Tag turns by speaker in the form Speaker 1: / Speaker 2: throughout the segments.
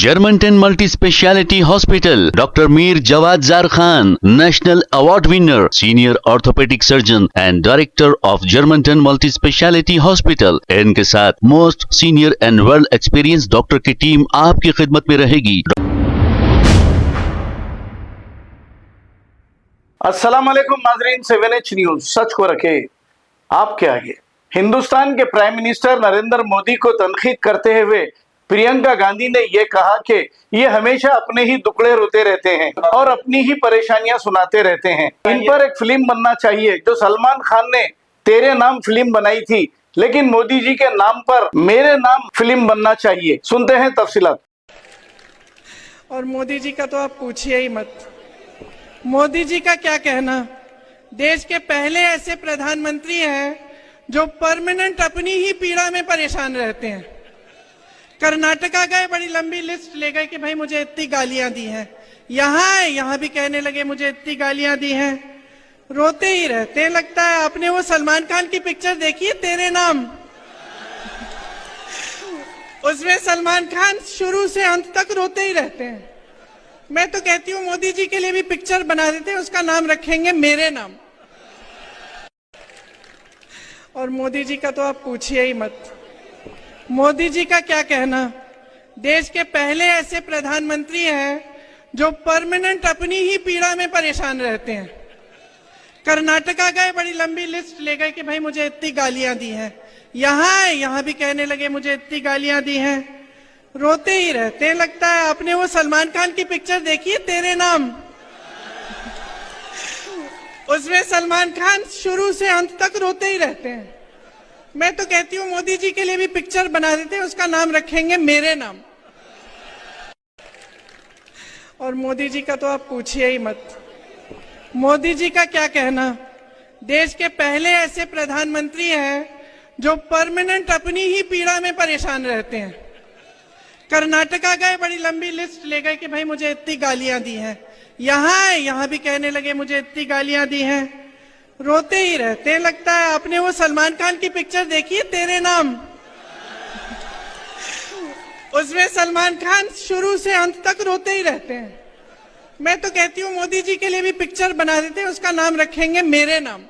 Speaker 1: Germanton multi speciality hospital, doctor Mir Jawad jar Khan, national award winner, senior orthopaedic surgeon and director of Germanton multi speciality hospital. इनके साथ most senior and well experience doctor की team आपकी खिदमत में रहेगी।
Speaker 2: अस्सलाम वालेकुम नाज़रीन, 7H न्यूज सच को रखे आपके आगे। हिंदुस्तान के प्राइम मिनिस्टर नरेंद्र मोदी को तनकीद करते हुए प्रियंका गांधी ने यह कहा कि ये हमेशा अपने ही दुखड़े रोते रहते हैं और अपनी ही परेशानियां सुनाते रहते हैं। इन पर एक फिल्म बनना चाहिए, जो सलमान खान ने तेरे नाम फिल्म बनाई थी, लेकिन मोदी जी के नाम पर मेरे नाम फिल्म बनना चाहिए। सुनते हैं तफसीलात।
Speaker 3: और मोदी जी का तो आप पूछिए ही मत। मोदी जी का क्या कहना, देश के पहले ऐसे प्रधानमंत्री हैं जो परमानेंट अपनी ही पीड़ा में परेशान रहते हैं। कर्नाटका गए, बड़ी लंबी लिस्ट ले गए कि भाई मुझे इतनी गालियां दी हैं, यहाँ भी कहने लगे मुझे इतनी गालियां दी हैं, रोते ही रहते हैं। लगता है आपने वो सलमान खान की पिक्चर देखी है तेरे नाम, उसमें सलमान खान शुरू से अंत तक रोते ही रहते हैं। मैं तो कहती हूँ मोदी जी के लिए भी पिक्चर बना देते हैं, उसका नाम रखेंगे मेरे नाम। और मोदी जी का तो आप पूछिए ही मत। मोदी जी का क्या कहना, देश के पहले ऐसे प्रधानमंत्री हैं जो परमानेंट अपनी ही पीड़ा में परेशान रहते हैं। कर्नाटका गए, बड़ी लंबी लिस्ट ले गए कि भाई मुझे इतनी गालियां दी हैं, यहाँ भी कहने लगे मुझे इतनी गालियां दी हैं, रोते ही रहते हैं। लगता है आपने वो सलमान खान की पिक्चर देखी है तेरे नाम, उसमें सलमान खान शुरू से अंत तक रोते ही रहते हैं। मैं तो कहती हूँ मोदी जी के लिए भी पिक्चर बना देते हैं, उसका नाम रखेंगे मेरे नाम। और मोदी जी का तो आप पूछिए ही मत। मोदी जी का क्या कहना, देश के पहले ऐसे प्रधानमंत्री हैं जो परमानेंट अपनी ही पीड़ा में परेशान रहते हैं। कर्नाटका गए, बड़ी लंबी लिस्ट ले गए कि भाई मुझे इतनी गालियां दी हैं, यहाँ भी कहने लगे मुझे इतनी गालियां दी हैं, रोते ही रहते हैं। लगता है आपने वो सलमान खान की पिक्चर देखी है तेरे नाम, उसमें सलमान खान शुरू से अंत तक रोते ही रहते हैं। मैं तो कहती हूँ मोदी जी के लिए भी पिक्चर बना देते हैं, उसका नाम रखेंगे मेरे नाम।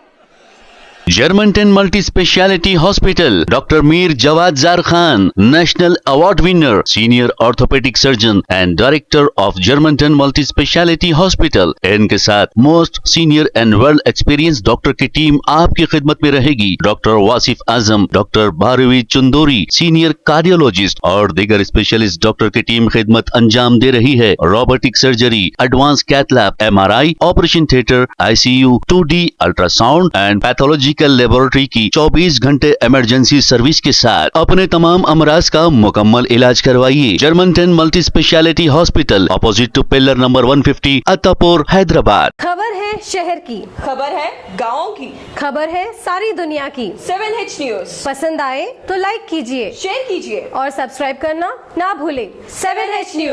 Speaker 1: Germantown multi speciality hospital, doctor Mir Jawad jar Khan, national award winner, senior orthopaedic surgeon and director of Germanton multi speciality hospital. इनके साथ most senior and well experience doctor की टीम आपकी खिदमत में रहेगी। Doctor Wasif Azam, doctor Bharvi Chandori, senior cardiologist और दीगर स्पेशलिस्ट डॉक्टर की टीम खिदमत अंजाम दे रही है। Robotic surgery, advance cath lab, MRI, operation theatre, ICU, 2D ultrasound and pathology laboratory की 24 घंटे इमरजेंसी सर्विस के साथ अपने तमाम अमराज का मुकम्मल इलाज करवाइए। Germanten multi speciality hospital, opposite to pillar number 150, Attapur, Hyderabad.
Speaker 4: खबर है शहर की,
Speaker 5: खबर है गाँव की,
Speaker 4: खबर है सारी दुनिया की।
Speaker 5: 7H न्यूज
Speaker 4: पसंद आए तो लाइक कीजिए,
Speaker 5: शेयर कीजिए
Speaker 4: और सब्सक्राइब करना ना भूलें।
Speaker 5: 7H news.